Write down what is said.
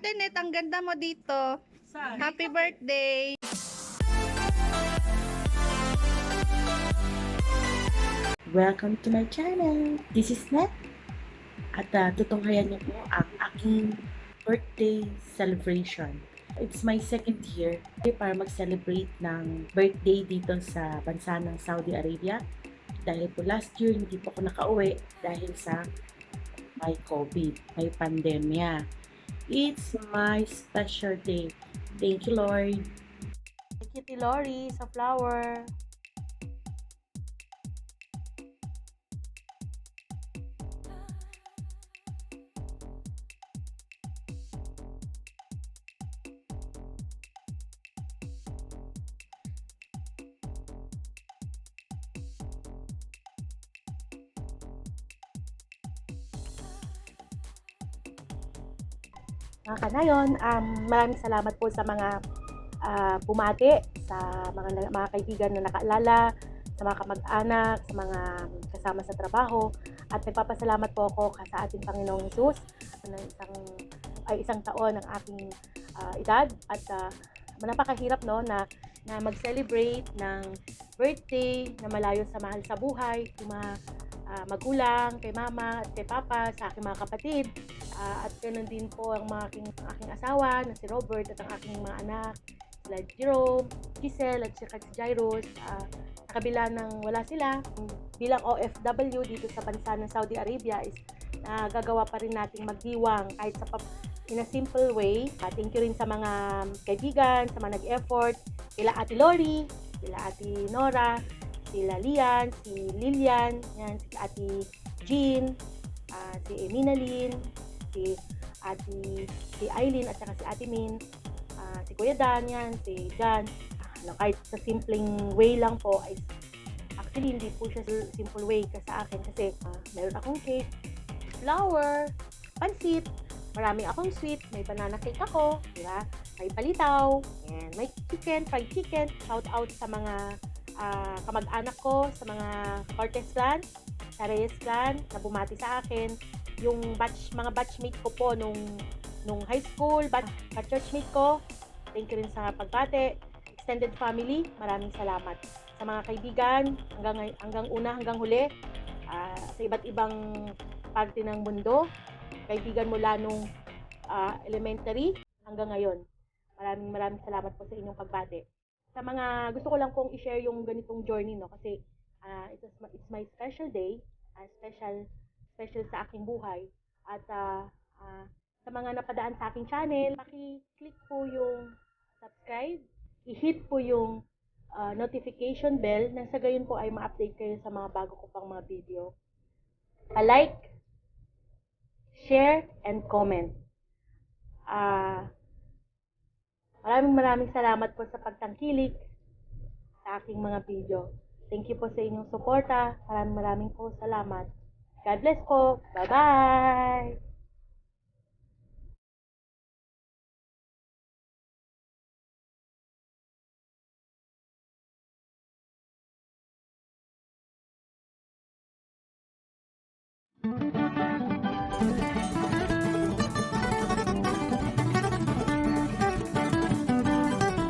Ate Net, ang ganda mo dito. Happy birthday! Welcome to my channel. This is Net. At tutunghayan niyo po ang aking birthday celebration. It's my second year para mag-celebrate ng birthday dito sa bansa ng Saudi Arabia. Dahil po last year hindi po ako nakauwi dahil sa may COVID, may pandemya. It's my special day. Thank you, Lord. Thank you, Lori, sa flower. Mga kanayon, maraming salamat po sa mga bumati, sa mga kaibigan na nakaalala, sa mga kamag-anak, sa mga kasama sa trabaho. At nagpapasalamat po ako sa ating Panginoong Hesus na isang taon ng aking edad. At napakahirap no, na mag-celebrate ng birthday na malayo sa mahal sa buhay, yung mga magulang, kay mama at kay papa, sa aking mga kapatid. At ganoon din po ang aking asawa na si Robert at ang aking mga anak, sila Jerome, Giselle at si Jairus. Sa kabila ng wala sila, bilang OFW dito sa bansa ng Saudi Arabia is gagawa pa rin nating magdiwang kahit in a simple way. Thank you rin sa mga kaibigan, sa mga nag-effort, kila Ate Lori, kila Ate Nora, sila Lian, si Lilian, yan, si Ate Jean, si Eminalyn, si Aileen at saka si Ate Min, si Kuya Dan, yan, si Jan. Kahit sa simpleng way lang po, ay actually hindi po siya simple way sa akin kasi meron akong cake, flower, pansit, marami akong sweet, may banana cake ako, di ba? May palitaw, and may chicken, fried chicken. Shout out sa mga kamag-anak ko, sa mga Cortez clan, sa Reyes clan, na bumati sa akin. Yung mga batchmate ko po nung high school, churchmate ko, thank you rin sa pagbati. Extended family, maraming salamat. Sa mga kaibigan, hanggang una, hanggang huli, sa iba't ibang parte ng mundo, kaibigan mula nung elementary hanggang ngayon. Maraming salamat po sa inyong pagbati. Sa mga gusto ko lang pong i-share yung ganitong journey, no, kasi it's my special day, special sa aking buhay. At sa mga napadaan sa aking channel, paki-click po yung subscribe, i-hit po yung notification bell nang sa gayon po ay ma-update kayo sa mga bago ko pang mga video. Pa-like, share, and comment. Maraming salamat po sa pagtangkilik sa aking mga video. Thank you po sa inyong suporta. Maraming po salamat. God bless po. Bye-bye!